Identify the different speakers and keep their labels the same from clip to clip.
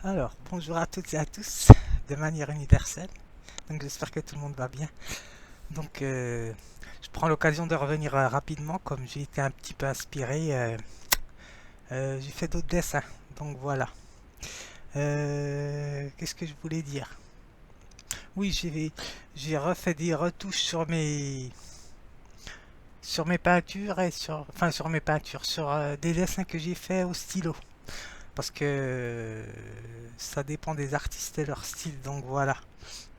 Speaker 1: Alors, bonjour à toutes et à tous, de manière universelle. Donc, j'espère que tout le monde va bien. Donc, je prends l'occasion de revenir rapidement, comme j'ai été un petit peu inspiré. J'ai fait d'autres dessins, donc voilà. Qu'est-ce que je voulais dire? Oui, j'ai refait des retouches sur mes peintures et sur mes peintures, sur des dessins que j'ai fait au stylo. Parce que ça dépend des artistes et leur style, donc voilà.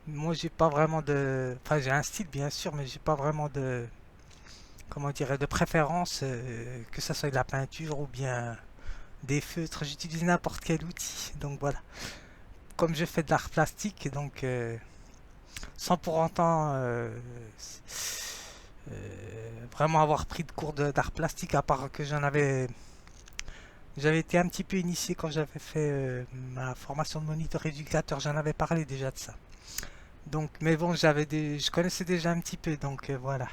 Speaker 1: Moi, j'ai pas vraiment de. Enfin, j'ai un style, bien sûr, mais j'ai pas vraiment de. Comment dire, de préférence, que ça soit de la peinture ou bien des feutres. J'utilise n'importe quel outil. Donc voilà. Comme je fais de l'art plastique, donc sans pour autant vraiment avoir pris de cours d'art plastique, à part que j'en avais. J'avais été un petit peu initié quand j'avais fait ma formation de moniteur éducateur. J'en avais parlé déjà de ça. Donc, mais bon, je connaissais déjà un petit peu, donc voilà.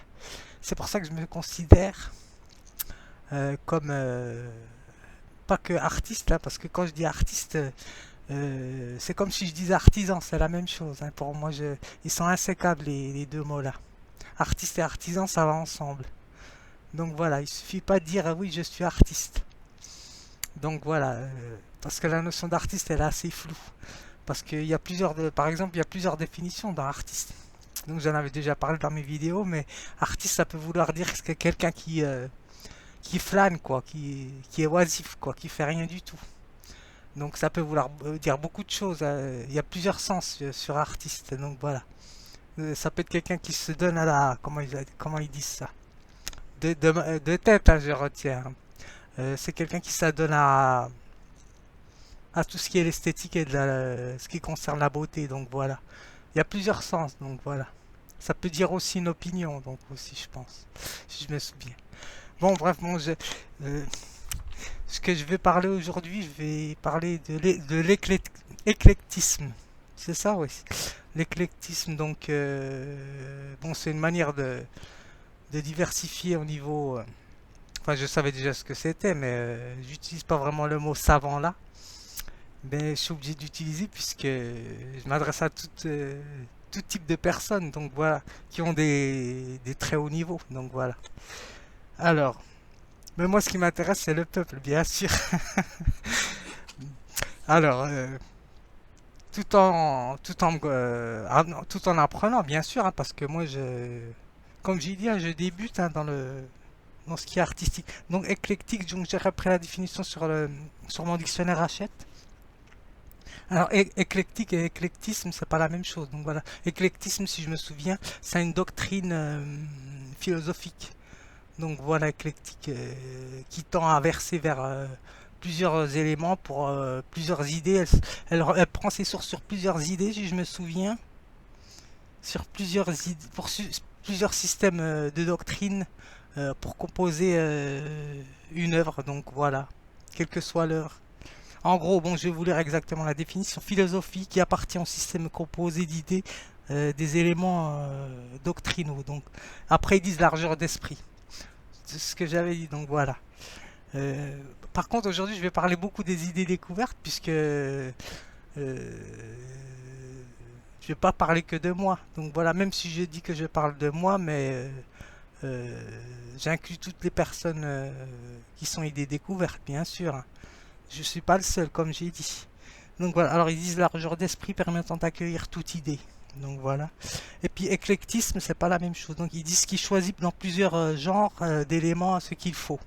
Speaker 1: C'est pour ça que je me considère comme pas que artiste là, parce que quand je dis artiste, c'est comme si je disais artisan, c'est la même chose. Hein. Pour moi, ils sont insécables les deux mots là. Artiste et artisan, ça va ensemble. Donc voilà, il suffit pas de dire oui, je suis artiste. Donc voilà, parce que la notion d'artiste elle est assez floue. Parce qu'il y a par exemple, il y a plusieurs définitions d'un artiste. Donc j'en avais déjà parlé dans mes vidéos, mais artiste ça peut vouloir dire que c'est quelqu'un qui flâne quoi, qui est oisif quoi, qui fait rien du tout. Donc ça peut vouloir dire beaucoup de choses. Il y a plusieurs sens sur artiste. Donc voilà. Ça peut être quelqu'un qui se donne à la comment ils disent ça de tête hein, je retiens. C'est quelqu'un qui s'adonne à tout ce qui est l'esthétique et ce qui concerne la beauté. Donc voilà. Il y a plusieurs sens. Donc voilà. Ça peut dire aussi une opinion. Donc aussi je pense. Si je me souviens. Bon bref, euh, ce que je vais parler aujourd'hui, je vais parler de l'éclectisme. C'est ça, oui. L'éclectisme, donc, bon, c'est une manière de diversifier au niveau. Enfin, je savais déjà ce que c'était, mais j'utilise pas vraiment le mot savant là. Mais je suis obligé d'utiliser puisque je m'adresse à tout type de personnes, donc voilà, qui ont des très hauts niveaux, donc voilà. Alors, mais moi, ce qui m'intéresse, c'est le peuple, bien sûr. Alors, tout en apprenant, bien sûr, hein, parce que moi, comme j'ai dit, hein, je débute hein, dans ce qui est artistique. Donc, éclectique, donc j'ai repris la définition sur mon dictionnaire Hachette. Alors, éclectique et éclectisme, c'est pas la même chose. Donc voilà, éclectisme, si je me souviens, c'est une doctrine philosophique. Donc voilà, éclectique, qui tend à verser vers plusieurs éléments pour plusieurs idées. Elle prend ses sources sur plusieurs idées, si je me souviens, sur plusieurs systèmes de doctrine pour composer une œuvre. Donc voilà, quelle que soit l'œuvre. En gros, bon, je vais vous lire exactement la définition. Philosophie qui appartient au système composé d'idées, des éléments doctrinaux. Donc après ils disent largeur d'esprit. C'est ce que j'avais dit. Donc voilà. Euh, Par contre, aujourd'hui, je vais parler beaucoup des idées découvertes puisque je vais pas parler que de moi. Donc voilà, même si je dis que je parle de moi, mais j'inclus toutes les personnes qui sont idées découvertes, bien sûr. Je suis pas le seul, comme j'ai dit. Donc voilà, alors ils disent largeur d'esprit permettant d'accueillir toute idée. Donc voilà. Et puis éclectisme, c'est pas la même chose. Donc ils disent qu'il choisit dans plusieurs genres d'éléments ce qu'il faut.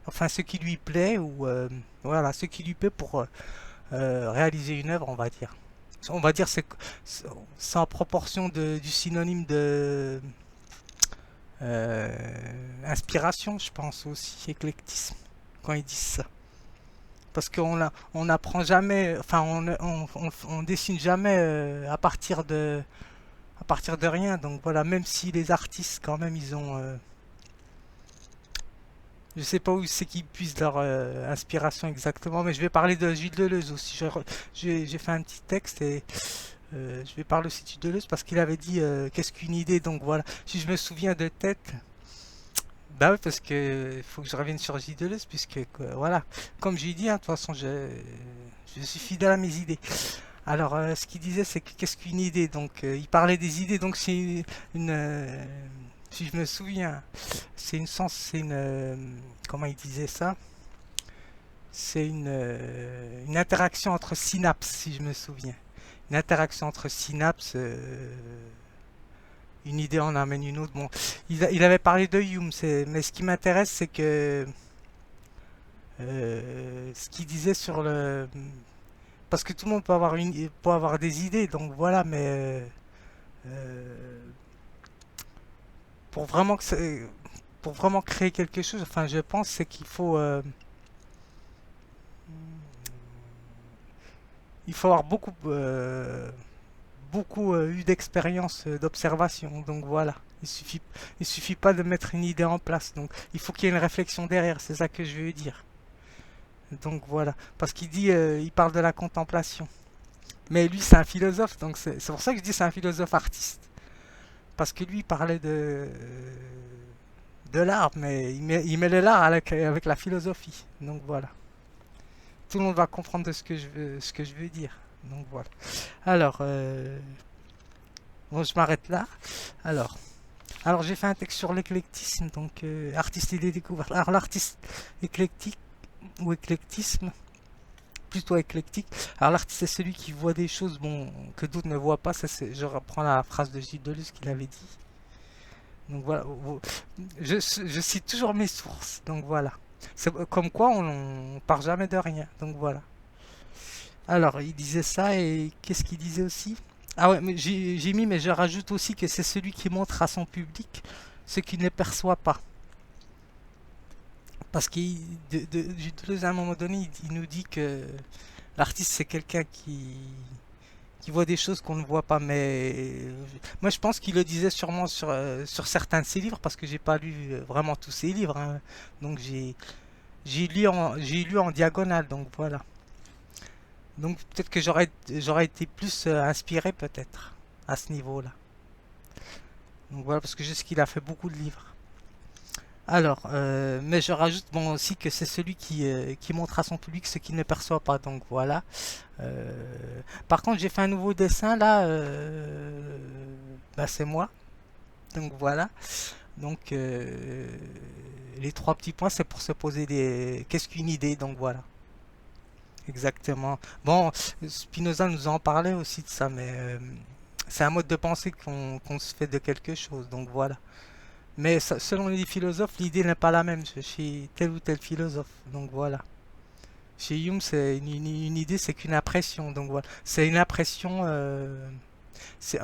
Speaker 1: Enfin, ce qui lui plaît ou voilà, ce qui lui plaît pour réaliser une œuvre, on va dire. On va dire c'est en proportion du synonyme de inspiration, je pense aussi, éclectisme, quand ils disent ça. Parce on n'apprend jamais, enfin on dessine jamais à partir de rien. Donc voilà, même si les artistes quand même ils ont, je sais pas où c'est qu'ils puissent leur inspiration exactement, mais je vais parler de Gilles Deleuze aussi. J'ai fait un petit texte et je vais parler aussi de Gilles Deleuze parce qu'il avait dit qu'est-ce qu'une idée. Donc voilà, si je me souviens de tête, bah oui, parce que faut que je revienne sur Gilles Deleuze puisque voilà, comme j'ai dit, hein, de toute façon je suis fidèle à mes idées. Alors, ce qu'il disait, c'est que qu'est-ce qu'une idée? Donc, il parlait des idées. Donc, c'est une, si je me souviens, c'est une sens, c'est une, comment il disait ça? C'est une interaction entre synapses, si je me souviens. Une interaction entre synapses. Une idée en amène une autre. Bon, il avait parlé de Hume, mais ce qui m'intéresse, c'est que ce qu'il disait sur le, parce que tout le monde peut avoir des idées, donc voilà, mais euh, pour vraiment pour vraiment créer quelque chose, enfin, je pense, c'est qu'il faut, il faut avoir beaucoup eu d'expérience d'observation, donc voilà. Il suffit pas de mettre une idée en place, donc il faut qu'il y ait une réflexion derrière, c'est ça que je veux dire. Donc voilà, parce qu'il dit, il parle de la contemplation. Mais lui, c'est un philosophe, donc c'est pour ça que je dis c'est un philosophe artiste. Parce que lui, il parlait de l'art, mais il mêlait l'art avec la philosophie. Donc voilà. Tout le monde va comprendre de ce que je veux dire. Donc voilà. Alors, bon, je m'arrête là. Alors, alors j'ai fait un texte sur l'éclectisme, donc artiste et des découvertes. Alors l'artiste éclectique ou éclectisme, plutôt éclectique. Alors l'artiste c'est celui qui voit des choses bon, que d'autres ne voient pas. Ça, je reprends la phrase de Gilles Deleuze qu'il avait dit. Donc voilà, je cite toujours mes sources. Donc voilà. C'est comme quoi on part jamais de rien. Donc voilà. Alors il disait ça et qu'est-ce qu'il disait aussi? Ah ouais, mais j'ai mis, mais je rajoute aussi que c'est celui qui montre à son public ce qu'il ne perçoit pas. Parce qu'à un moment donné, il nous dit que l'artiste c'est quelqu'un qui voit des choses qu'on ne voit pas. Mais moi je pense qu'il le disait sûrement sur certains de ses livres, parce que j'ai pas lu vraiment tous ses livres, hein. Donc j'ai lu en diagonale, donc voilà. Donc peut-être que j'aurais été plus inspiré peut-être à ce niveau-là. Donc voilà, parce que je sais qu'il a fait beaucoup de livres. Alors, mais je rajoute bon aussi que c'est celui qui montre à son public ce qu'il ne perçoit pas. Donc voilà. Par contre, j'ai fait un nouveau dessin là. Bah, c'est moi. Donc voilà. Donc les trois petits points, c'est pour se poser des. Qu'est-ce qu'une idée? Donc voilà. Exactement. Bon, Spinoza nous en parlait aussi de ça, mais c'est un mode de pensée qu'on se fait de quelque chose. Donc voilà. Mais selon les philosophes, l'idée n'est pas la même chez tel ou tel philosophe. Donc voilà. Chez Hume, c'est une idée, c'est qu'une impression. Donc voilà. C'est une impression.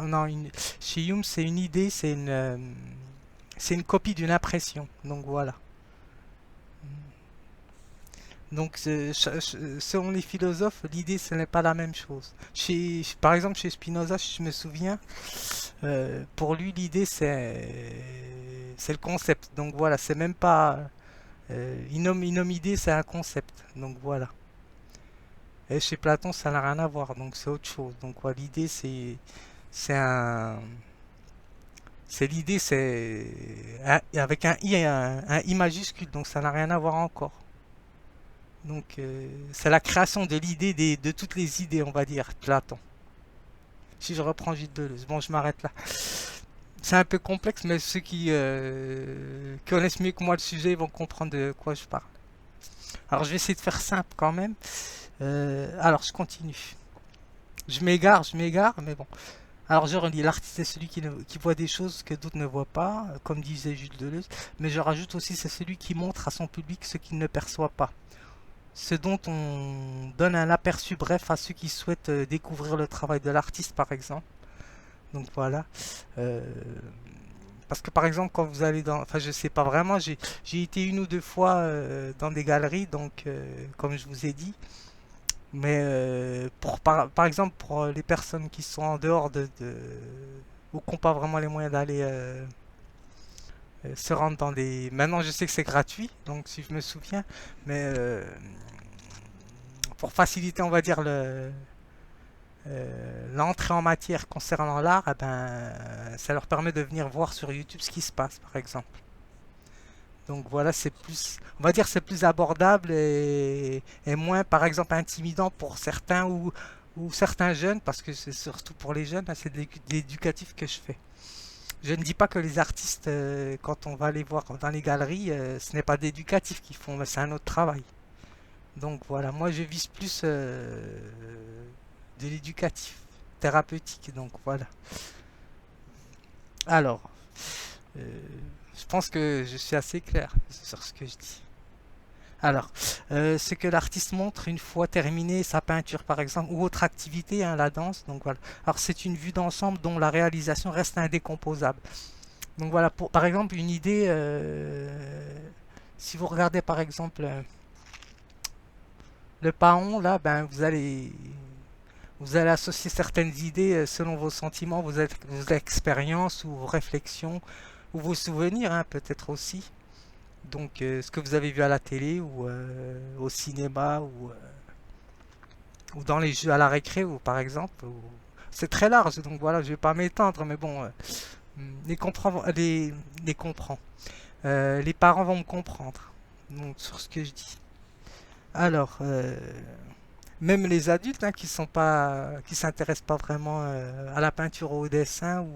Speaker 1: Non, chez Hume, c'est une idée, c'est une copie d'une impression. Donc voilà. Donc, selon les philosophes, l'idée, ce n'est pas la même chose. Par exemple, chez Spinoza, si je me souviens, pour lui, l'idée, c'est le concept. Donc voilà, c'est même pas... il nomme idée, c'est un concept. Donc voilà. Et chez Platon, ça n'a rien à voir. Donc c'est autre chose. Donc voilà, l'idée, c'est un... C'est l'idée, avec un I, un I majuscule. Donc ça n'a rien à voir encore. Donc, c'est la création de l'idée de toutes les idées, on va dire, Platon. Si je reprends Gilles Deleuze. Bon, je m'arrête là. C'est un peu complexe, mais ceux qui connaissent mieux que moi le sujet vont comprendre de quoi je parle. Alors, je vais essayer de faire simple quand même. Alors, je continue. Je m'égare, mais bon. Alors, je relis. L'artiste est celui qui voit des choses que d'autres ne voient pas, comme disait Gilles Deleuze. Mais je rajoute aussi, c'est celui qui montre à son public ce qu'il ne perçoit pas, ce dont on donne un aperçu bref à ceux qui souhaitent découvrir le travail de l'artiste, par exemple. Donc voilà. Euh, Parce que par exemple, quand vous allez dans... Enfin, je sais pas vraiment, j'ai été une ou deux fois dans des galeries, donc comme je vous ai dit. Mais par exemple, pour les personnes qui sont en dehors ou qui n'ont pas vraiment les moyens d'aller se rendre dans des... Maintenant, je sais que c'est gratuit, donc si je me souviens, mais pour faciliter, on va dire, l'entrée en matière concernant l'art, eh ben, ça leur permet de venir voir sur YouTube ce qui se passe, par exemple. Donc voilà, c'est plus, on va dire, c'est plus abordable et moins, par exemple, intimidant pour certains ou certains jeunes, parce que c'est surtout pour les jeunes, hein, c'est de l'éducatif que je fais. Je ne dis pas que les artistes, quand on va les voir dans les galeries, ce n'est pas d'éducatif qu'ils font, mais c'est un autre travail. Donc voilà, moi je vise plus de l'éducatif, thérapeutique, donc voilà. Alors, euh, je pense que je suis assez clair sur ce que je dis. Alors, ce que l'artiste montre une fois terminé sa peinture, par exemple, ou autre activité, hein, la danse. Donc voilà. Alors, c'est une vue d'ensemble dont la réalisation reste indécomposable. Donc voilà, par exemple, une idée. Si vous regardez par exemple le paon, là, ben vous allez associer certaines idées selon vos sentiments, vos expériences ou vos réflexions ou vos souvenirs, hein, peut-être aussi. Donc, ce que vous avez vu à la télé ou au cinéma ou dans les jeux à la récré, ou par exemple. C'est très large, donc voilà, je vais pas m'étendre, mais bon, les comprend, les comprend. Les parents vont me comprendre donc, sur ce que je dis. Alors, même les adultes hein, qui sont pas, qui s'intéressent pas vraiment à la peinture ou au dessin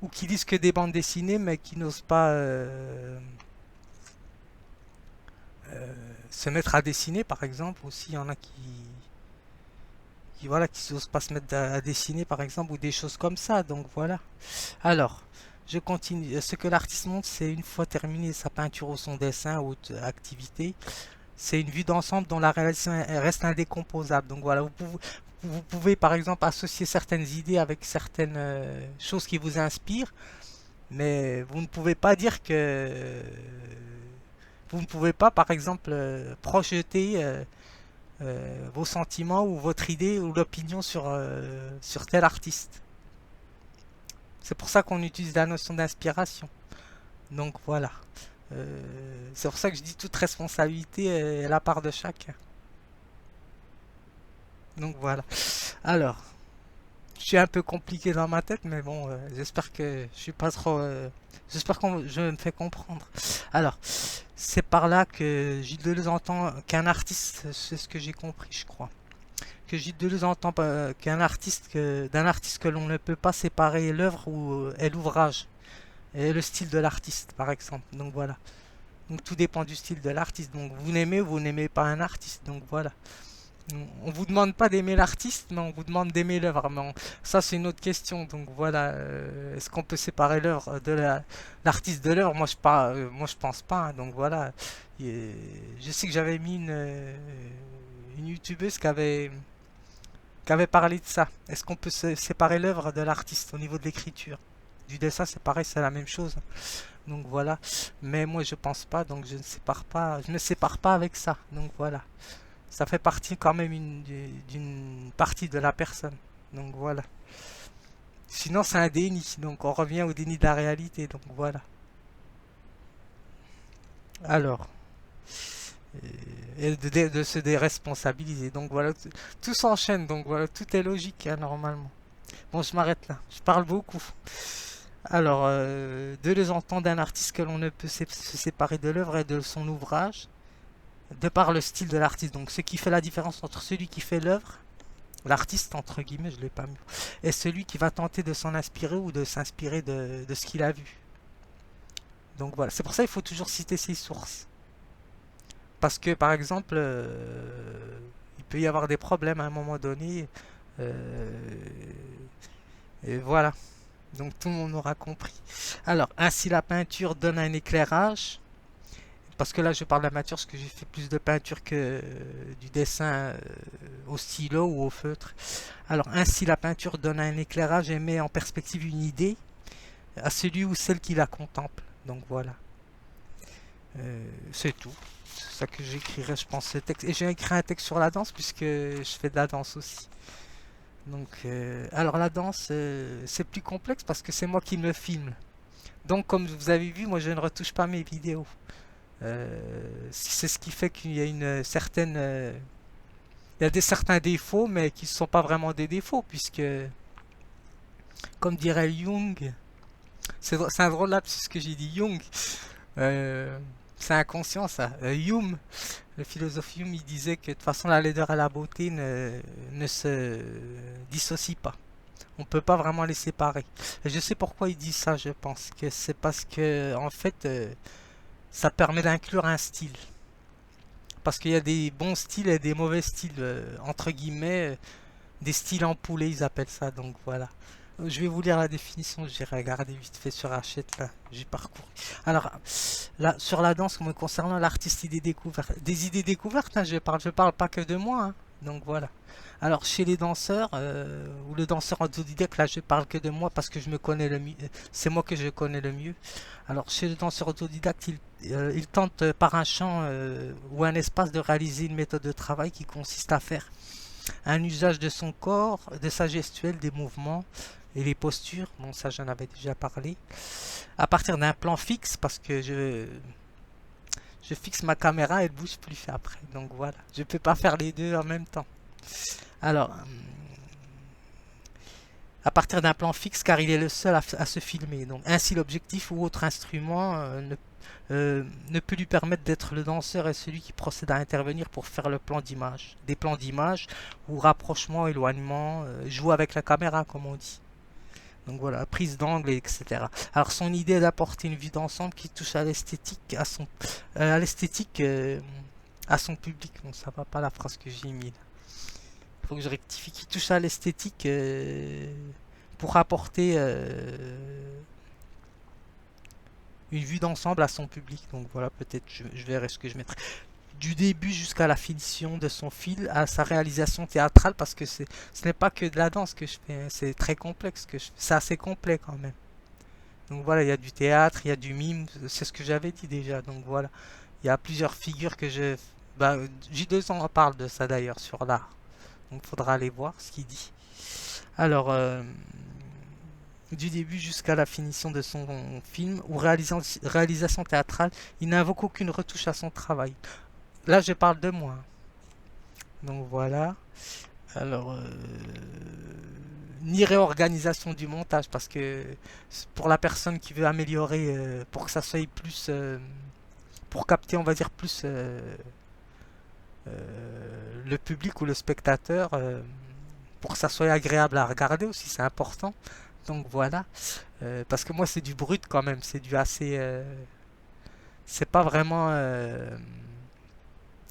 Speaker 1: ou qui lisent que des bandes dessinées, mais qui n'osent pas se mettre à dessiner, par exemple. Aussi, il y en a voilà, qui n'osent pas se mettre à dessiner, par exemple, ou des choses comme ça. Donc voilà. Alors, je continue. Ce que l'artiste montre, c'est une fois terminé sa peinture ou son dessin ou autre activité, c'est une vue d'ensemble dont la réalisation reste indécomposable. Donc voilà, vous pouvez par exemple associer certaines idées avec certaines choses qui vous inspirent, mais vous ne pouvez pas dire que vous ne pouvez pas par exemple projeter vos sentiments ou votre idée ou l'opinion sur tel artiste. C'est pour ça qu'on utilise la notion d'inspiration. Donc voilà. C'est pour ça que je dis toute responsabilité est la part de chacun. Donc voilà. Alors, je suis un peu compliqué dans ma tête, mais bon, j'espère que je suis pas trop. J'espère que je me fais comprendre. Alors, c'est par là que Gilles Deleuze entend qu'un artiste, c'est ce que j'ai compris, je crois. Que Gilles Deleuze entend qu'un artiste, d'un artiste que l'on ne peut pas séparer l'œuvre ou est l'ouvrage et le style de l'artiste, par exemple. Donc voilà. Donc tout dépend du style de l'artiste. Donc vous n'aimez ou vous n'aimez pas un artiste. Donc voilà. On vous demande pas d'aimer l'artiste, mais on vous demande d'aimer l'œuvre. Ça c'est une autre question. Donc voilà, est-ce qu'on peut séparer l'œuvre de l'artiste de l'œuvre? Moi je pense pas. Hein. Donc voilà, je sais que j'avais mis une youtubeuse qui avait parlé de ça. Est-ce qu'on peut séparer l'œuvre de l'artiste au niveau de l'écriture? Du dessin, c'est pareil, c'est la même chose. Donc voilà, mais moi je pense pas, donc je ne sépare pas avec ça. Donc voilà. Ça fait partie quand même d'une partie de la personne. Donc voilà. Sinon, c'est un déni. Donc on revient au déni de la réalité. Donc voilà. Alors, et de se déresponsabiliser. Donc voilà, tout s'enchaîne. Donc voilà, tout est logique hein, normalement. Bon, je m'arrête là. Je parle beaucoup. Alors, de les entendre d'un artiste que l'on ne peut se séparer de l'œuvre et de son ouvrage, de par le style de l'artiste. Donc, ce qui fait la différence entre celui qui fait l'œuvre, l'artiste entre guillemets, je l'ai pas mis, et celui qui va tenter de s'en inspirer ou de s'inspirer de ce qu'il a vu. Donc voilà, c'est pour ça qu'il faut toujours citer ses sources. Parce que par exemple, il peut y avoir des problèmes à un moment donné. euh, et voilà. Donc tout le monde aura compris. Alors, ainsi la peinture donne un éclairage. Parce que là, je parle de la peinture parce que j'ai fait plus de peinture que du dessin au stylo ou au feutre. Alors, ainsi la peinture donne un éclairage et met en perspective une idée à celui ou celle qui la contemple. Donc voilà. C'est tout. C'est ça que j'écrirai, je pense, ce texte. Et j'ai écrit un texte sur la danse puisque je fais de la danse aussi. Donc, alors la danse, c'est plus complexe parce que c'est moi qui me filme. Donc, comme vous avez vu, moi je ne retouche pas mes vidéos. C'est ce qui fait qu'il y a une certaine, il y a certains défauts, mais qui ne sont pas vraiment des défauts, puisque, comme dirait Jung, c'est un drôle là, c'est ce que j'ai dit, Jung. Euh, c'est inconscient ça. Hume, le philosophe Hume, il disait que de toute façon la laideur et la beauté ne se dissocient pas. On peut pas vraiment les séparer. Et je sais pourquoi il dit ça, je pense que c'est parce que en fait ça permet d'inclure un style. Parce qu'il y a des bons styles et des mauvais styles, entre guillemets, des styles empoulés, ils appellent ça, donc voilà. Je vais vous lire la définition, j'ai regardé vite fait sur Hachette, là, j'ai parcouru. Alors, là, sur la danse, me concernant l'artiste idée découverte, des idées découvertes, hein, je parle pas que de moi, hein, donc voilà. Alors, chez les danseurs, ou le danseur autodidacte, là, je parle que de moi parce que je me connais le mieux, c'est moi que je connais le mieux. Alors, chez le danseur autodidacte, il tente par un chant ou un espace de réaliser une méthode de travail qui consiste à faire un usage de son corps, de sa gestuelle, des mouvements et les postures, bon ça j'en avais déjà parlé, à partir d'un plan fixe parce que je fixe ma caméra et elle bouge plus après, donc voilà, je peux pas faire les deux en même temps. Alors, à partir d'un plan fixe car il est le seul à se filmer, donc ainsi l'objectif ou autre instrument ne peut lui permettre d'être le danseur et celui qui procède à intervenir pour faire le plan d'image. Des plans d'image ou rapprochement, éloignement, jouer avec la caméra comme on dit. Donc voilà, prise d'angle, etc. Alors son idée est d'apporter une vue d'ensemble qui touche à l'esthétique, à son public. Bon, ça va pas la phrase que j'ai mis. Il faut que je rectifie. Qui touche à l'esthétique pour apporter une vue d'ensemble à son public. Donc voilà, peut-être je verrai ce que je mettrai. Du début jusqu'à la finition de son film, à sa réalisation théâtrale, parce que ce n'est pas que de la danse que je fais, hein, c'est très complexe que je fais. C'est assez complet quand même. Donc voilà, il y a du théâtre, il y a du mime, c'est ce que j'avais dit déjà. Donc voilà, il y a plusieurs figures que je... Bah, J200 en parle de ça d'ailleurs sur l'art. Donc il faudra aller voir ce qu'il dit. Alors, du début jusqu'à la finition de son film ou réalisation théâtrale, il n'invoque aucune retouche à son travail. Là, je parle de moi. Donc voilà. Alors, ni réorganisation du montage parce que pour la personne qui veut améliorer, pour que ça soit plus, pour capter, on va dire plus le public ou le spectateur, pour que ça soit agréable à regarder aussi, c'est important. Donc voilà. Parce que moi, c'est du brut quand même, c'est du assez, c'est pas vraiment,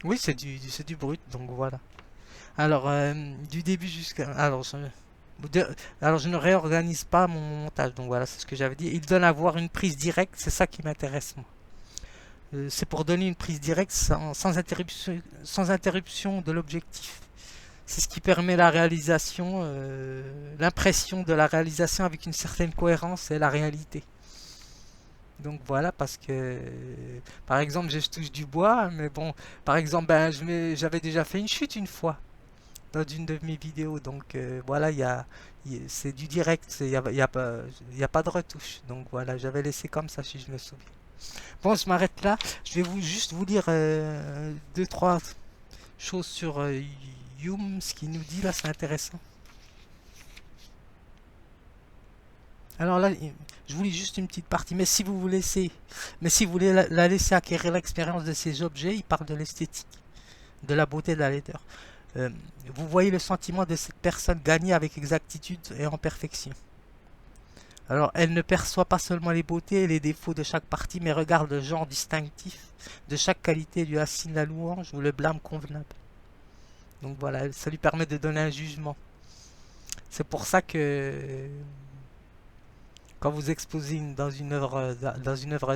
Speaker 1: oui, c'est du brut. Donc voilà. Alors, du début jusqu'à... de- alors, je ne réorganise pas mon montage. Donc voilà, c'est ce que j'avais dit. Il donne à voir une prise directe. C'est ça qui m'intéresse, moi. C'est pour donner une prise directe sans interruption de l'objectif. C'est ce qui permet la réalisation, l'impression de la réalisation avec une certaine cohérence et la réalité. Donc voilà, parce que, par exemple, je touche du bois, mais bon, par exemple, ben, j'avais déjà fait une chute une fois dans une de mes vidéos. Donc voilà, c'est du direct, il y a pas de retouche. Donc voilà, j'avais laissé comme ça si je me souviens. Bon, je m'arrête là. Je vais juste vous lire deux, trois choses sur Hume, ce qu'il nous dit là, c'est intéressant. Alors là, je vous lis juste une petite partie, mais si vous voulez la laisser acquérir l'expérience de ces objets, il parle de l'esthétique, de la beauté de la laideur. Euh, Vous voyez le sentiment de cette personne gagner avec exactitude et en perfection. Alors, elle ne perçoit pas seulement les beautés et les défauts de chaque partie, mais regarde le genre distinctif de chaque qualité et lui assigne la louange ou le blâme convenable. Donc voilà, ça lui permet de donner un jugement. C'est pour ça que quand vous exposez dans une œuvre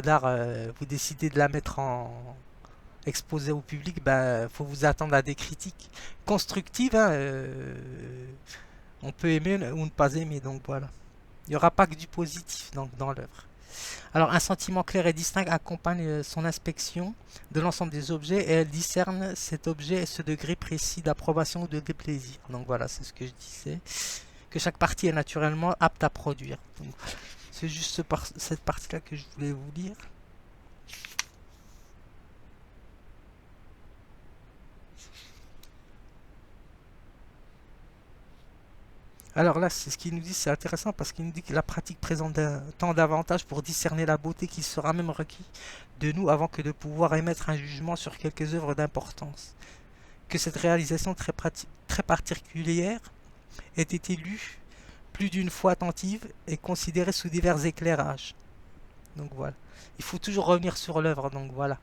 Speaker 1: d'art, vous décidez de la mettre en exposée au public, ben faut vous attendre à des critiques constructives, hein, on peut aimer ou ne pas aimer, donc voilà. Il n'y aura pas que du positif dans l'œuvre. Alors, un sentiment clair et distinct accompagne son inspection de l'ensemble des objets et elle discerne cet objet et ce degré précis d'approbation ou de déplaisir. Donc voilà, c'est ce que je disais. Que chaque partie est naturellement apte à produire. Donc, c'est juste cette partie-là que je voulais vous lire. Alors là, c'est ce qu'il nous dit, c'est intéressant parce qu'il nous dit que la pratique présente tant d'avantages pour discerner la beauté qu'il sera même requis de nous avant que de pouvoir émettre un jugement sur quelques œuvres d'importance. Que cette réalisation très particulière ait été lue plus d'une fois attentive et considérée sous divers éclairages. Donc voilà. Il faut toujours revenir sur l'œuvre, donc voilà.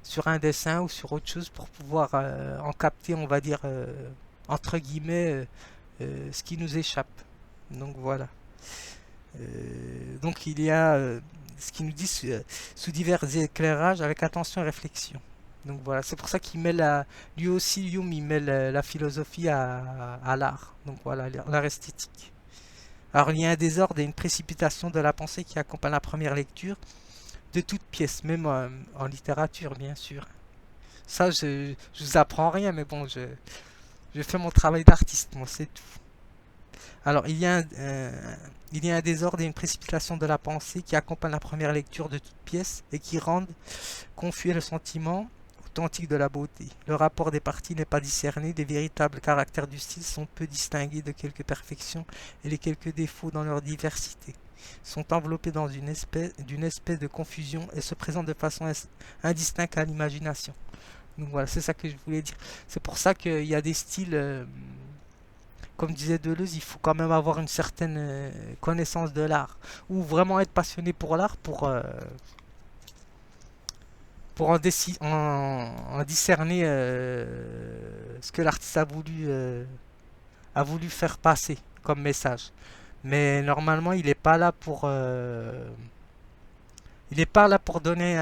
Speaker 1: Sur un dessin ou sur autre chose pour pouvoir en capter, on va dire, entre guillemets, ce qui nous échappe. Donc voilà. Donc il y a ce qui nous dit sous divers éclairages avec attention et réflexion. Donc voilà, c'est pour ça qu'il met lui aussi Hume, il met la philosophie à l'art. Donc voilà, l'art esthétique. Alors il y a un désordre et une précipitation de la pensée qui accompagne la première lecture de toute pièce, même en littérature bien sûr. Ça, je vous apprends rien, mais bon, je fais mon travail d'artiste, moi, c'est tout. Alors, il y a un désordre et une précipitation de la pensée qui accompagne la première lecture de toute pièce et qui rendent confus le sentiment authentique de la beauté. Le rapport des parties n'est pas discerné, les véritables caractères du style sont peu distingués de quelques perfections et les quelques défauts dans leur diversité sont enveloppés dans d'une espèce de confusion et se présentent de façon indistincte à l'imagination. Donc voilà, c'est ça que je voulais dire. C'est pour ça qu'il y a des styles, comme disait Deleuze, il faut quand même avoir une certaine connaissance de l'art, ou vraiment être passionné pour l'art pour en discerner ce que l'artiste a voulu faire passer comme message. Mais normalement, il n'est pas là pour donner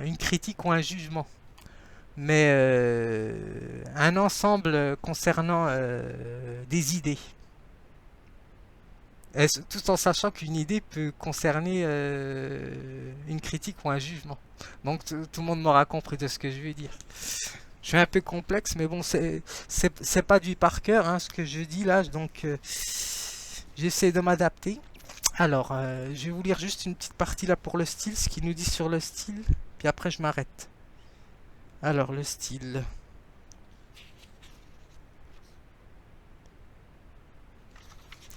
Speaker 1: une critique ou un jugement, mais un ensemble concernant des idées. Tout en sachant qu'une idée peut concerner une critique ou un jugement. Donc tout le monde m'aura compris de ce que je veux dire. Je suis un peu complexe, mais bon, c'est pas du par cœur hein, ce que je dis là, donc j'essaie de m'adapter. Alors, je vais vous lire juste une petite partie là pour le style, ce qu'il nous dit sur le style, puis après je m'arrête. Alors, le style.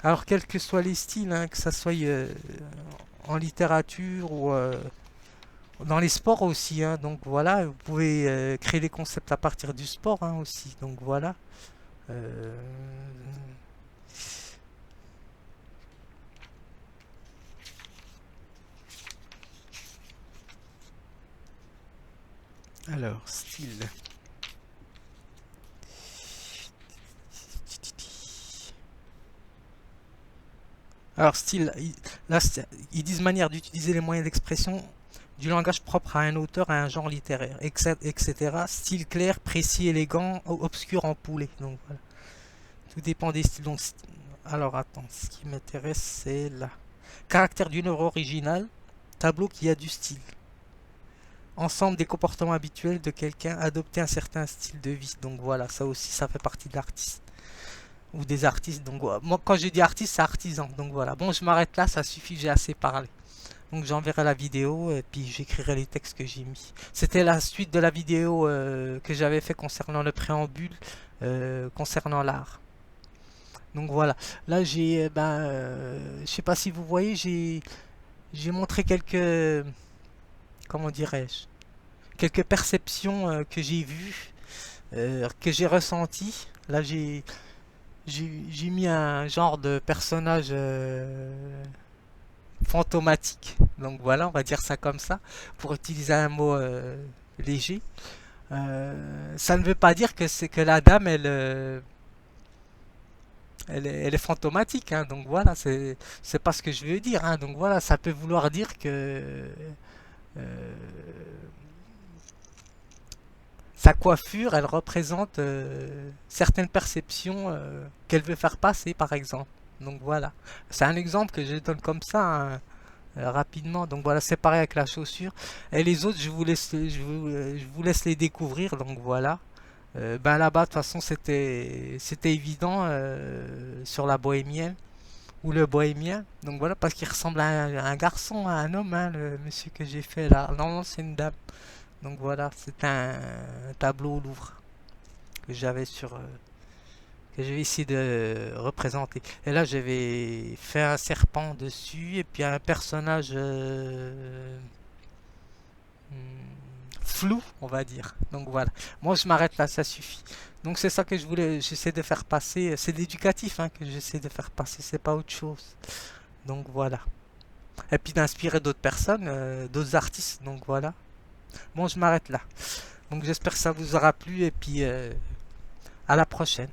Speaker 1: Alors, quels que soient les styles, hein, que ça soit en littérature ou dans les sports aussi, hein, donc voilà, vous pouvez créer des concepts à partir du sport hein, aussi, donc voilà. Euh, alors, style. Alors, style, là, ils disent manière d'utiliser les moyens d'expression du langage propre à un auteur, à un genre littéraire, etc. Style clair, précis, élégant, obscur, empoulé. Donc voilà. Tout dépend des styles. Donc, alors attends, ce qui m'intéresse c'est là. Caractère d'une œuvre originale, tableau qui a du style. Ensemble des comportements habituels de quelqu'un, adopter un certain style de vie. Donc voilà, ça aussi ça fait partie de l'artiste. Ou des artistes. Donc voilà. Moi quand je dis artiste, c'est artisan. Donc voilà. Bon, je m'arrête là, ça suffit, j'ai assez parlé. Donc j'enverrai la vidéo et puis j'écrirai les textes que j'ai mis. C'était la suite de la vidéo que j'avais fait concernant le préambule, concernant l'art. Donc voilà. Là j'ai, je sais pas si vous voyez, j'ai montré quelques, comment dirais-je, quelques perceptions que j'ai vues, que j'ai ressenties. Là j'ai mis un genre de personnage fantomatique. Donc voilà, on va dire ça comme ça, pour utiliser un mot léger. Ça ne veut pas dire que c'est que la dame, elle est fantomatique. Hein, donc voilà, c'est pas ce que je veux dire. Hein, donc voilà, ça peut vouloir dire que euh, sa coiffure, elle représente certaines perceptions qu'elle veut faire passer, par exemple. Donc voilà, c'est un exemple que je donne comme ça. Hein, rapidement. Donc voilà, c'est pareil avec la chaussure. Et les autres, je vous laisse les découvrir. Donc voilà. Ben là-bas, de toute façon, c'était évident sur la bohémienne ou le bohémien. Donc voilà, parce qu'il ressemble à un garçon, à un homme, hein, le monsieur que j'ai fait là. Non, c'est une dame. Donc voilà, c'est un tableau au Louvre que j'avais que je vais essayer de représenter. Et là, je vais faire un serpent dessus et puis un personnage flou, on va dire. Donc voilà. Moi, je m'arrête là, ça suffit. Donc c'est ça que j'essaie de faire passer. C'est l'éducatif hein, que j'essaie de faire passer, c'est pas autre chose. Donc voilà. Et puis d'inspirer d'autres personnes, d'autres artistes. Donc voilà. Bon, je m'arrête là. Donc j'espère que ça vous aura plu et puis à la prochaine.